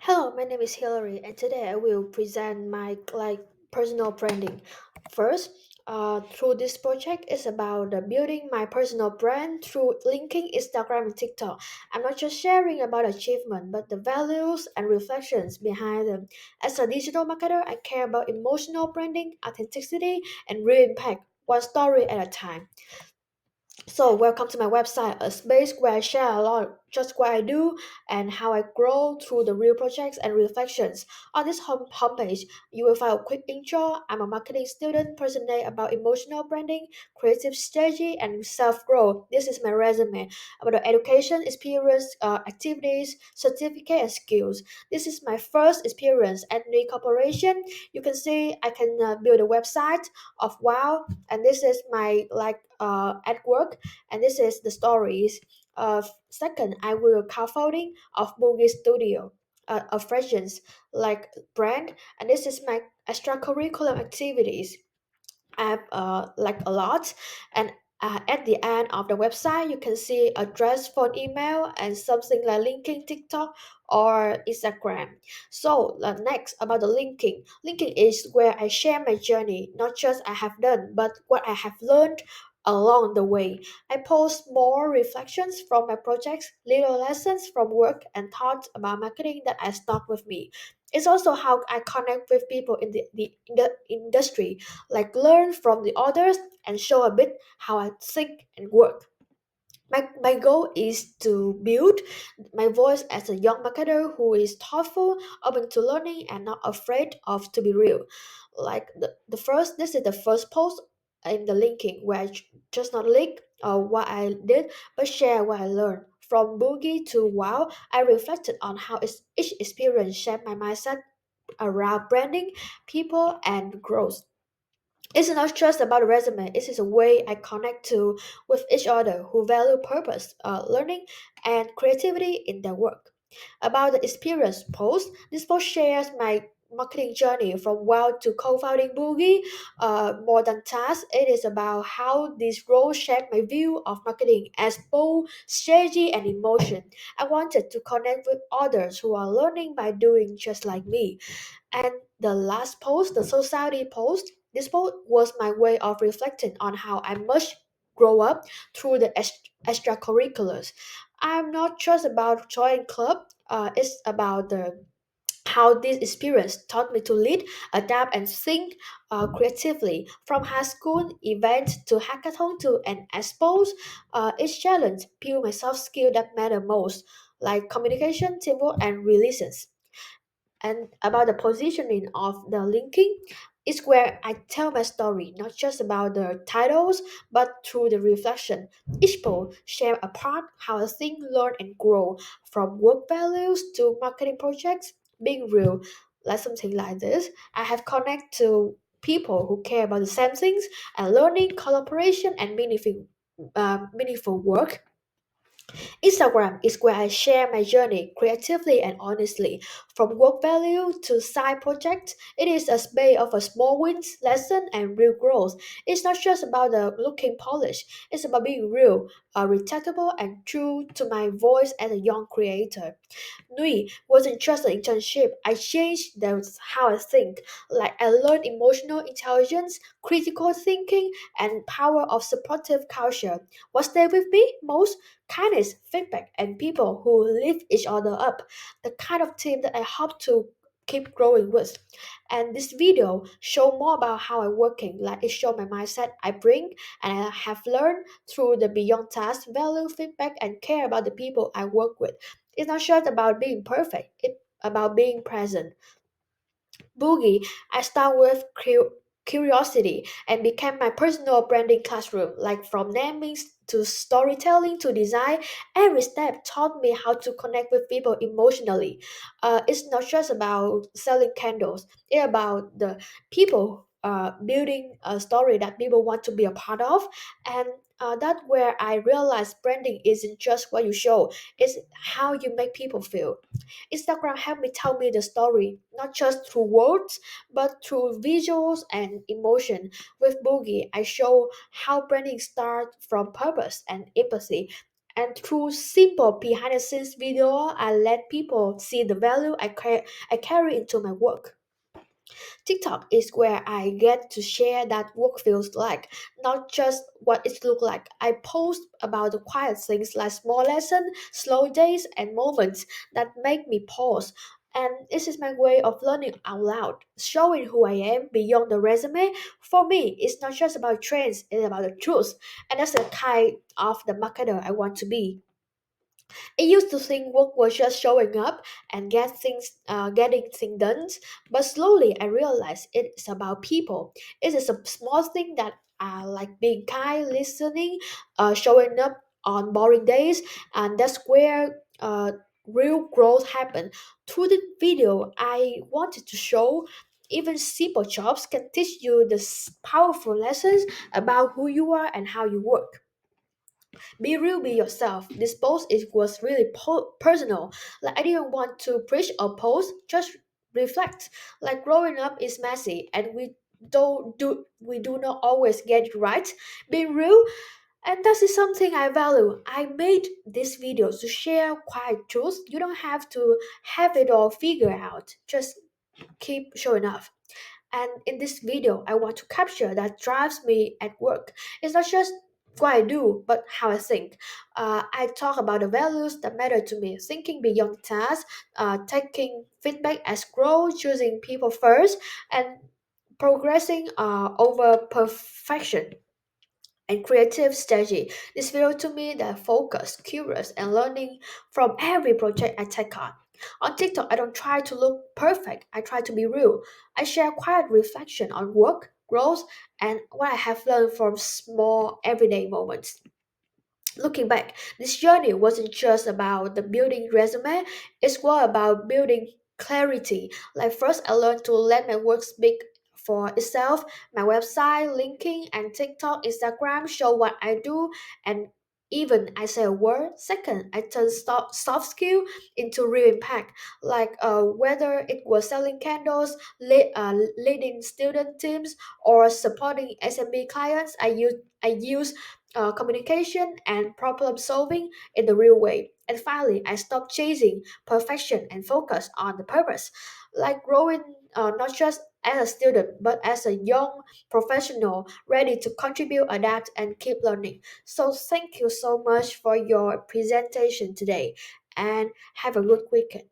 Hello, my name is Hilary, and today I will present my personal branding. First, through this project is about building my personal brand through linking Instagram and TikTok. I'm not just sharing about achievement, but the values and reflections behind them. As a digital marketer, I care about emotional branding, authenticity, and real impact, one story at a time. So, welcome to my website, a space where I share a lot just what I do and how I grow through the real projects and reflections. On this homepage, you will find a quick intro. I'm a marketing student, passionate about emotional branding, creative strategy, and self growth. This is my resume about the education, experience, activities, certificate, and skills. This is my first experience at new corporation. You can see I can build a website of wow, and this is my at work, and this is the stories. Second, I will co-founding of Boogie Studio, a fractions like brand, and this is my extracurricular activities. I have like a lot, and at the end of the website, you can see address, phone, email, and something like linking TikTok or Instagram. So next about the linking. Linking is where I share my journey, not just I have done, but what I have learned along the way. I post more reflections from my projects, little lessons from work, and thoughts about marketing that I stuck with me. It's also how I connect with people in the industry, like learn from the others and show a bit how I think and work. My goal is to build my voice as a young marketer who is thoughtful, open to learning, and not afraid of to be real. Like this is the first post in the linking where just not link what I did, but share what I learned. From boogie to wow, I reflected on how each experience shaped my mindset around branding, people, and growth. It's not just about the resume, it is a way I connect to with each other who value purpose, learning, and creativity in their work. About the experience post, this post shares my marketing journey from WOW to co-founding Boogie. More than tasks, it is about how this role shaped my view of marketing as both strategy and emotion. I wanted to connect with others who are learning by doing just like me. And the last post, the society post, this post was my way of reflecting on how I must grow up through the extracurriculars. I'm not just about joining club. It's about the how this experience taught me to lead, adapt, and think creatively. From high school event to hackathon to an expos, each challenge built my soft skill that matter most, like communication, teamwork, and resilience. And about the positioning of the linking is where I tell my story, not just about the titles, but through the reflection. Each post share a part how I think, learn, and grow, from work values to marketing projects, being real, like something like this. I have connect to people who care about the same things and learning, collaboration, and meaningful work. Instagram is where I share my journey creatively and honestly. From work value to side projects, it is a space of a small wins, lesson, and real growth. It's not just about the looking polished, it's about being real, relatable, and true to my voice as a young creator. Nui wasn't just an internship. I changed how I think. Like I learned emotional intelligence, critical thinking, and power of supportive culture. What stayed with me most? Kindness, feedback, and people who lift each other up. The kind of team that I hope to keep growing with. And this video show more about how I'm working, like it show my mindset I bring and I have learned through the beyond task, value, feedback, and care about the people I work with. It's not just about being perfect, it's about being present. Boogie, I start with curiosity and became my personal branding classroom, like from naming to storytelling to design. Every step taught me how to connect with people emotionally. It's not just about selling candles, it's about the people building a story that people want to be a part of. And that's where I realized branding isn't just what you show, it's how you make people feel. Instagram helped me tell me the story, not just through words, but through visuals and emotion. With Boogie, I show how branding starts from purpose and empathy. And through simple behind the scenes video, I let people see the value I carry into my work. TikTok is where I get to share that work feels like, not just what it looks like. I post about the quiet things like small lessons, slow days, and moments that make me pause. And this is my way of learning out loud, showing who I am beyond the resume. For me, it's not just about trends, it's about the truth. And that's the kind of the marketer I want to be. I used to think work was just showing up and getting things done, but slowly I realized it's about people. It is a small thing that like being kind, listening, showing up on boring days, and that's where real growth happened. Through the video, I wanted to show even simple jobs can teach you the powerful lessons about who you are and how you work. Be real, be yourself. This post it was really personal. Like I didn't want to preach or post, just reflect. Like growing up is messy, and we do not always get it right. Being real, and that is something I value. I made this video to share quiet truth. You don't have to have it all figured out. Just keep showing up. And in this video, I want to capture that drives me at work. It's not just what I do, but how I think. I talk about the values that matter to me, thinking beyond the task, taking feedback as growth, choosing people first, and progressing over perfection and creative strategy. This video to me that focus, curious, and learning from every project I take on. On TikTok, I don't try to look perfect. I try to be real. I share quiet reflection on work, growth, and what I have learned from small everyday moments. Looking back, this journey wasn't just about the building resume, it's more about building clarity. Like first I learned to let my work speak for itself. My website, LinkedIn and TikTok, Instagram show what I do and even I say a word. Second, I turn soft skill into real impact. Like whether it was selling candles, leading student teams, or supporting SMB clients, I use communication and problem solving in the real way. And finally, I stopped chasing perfection and focus on the purpose, like growing not just as a student but as a young professional ready to contribute, adapt, and keep learning. So, thank you so much for your presentation today and have a good weekend.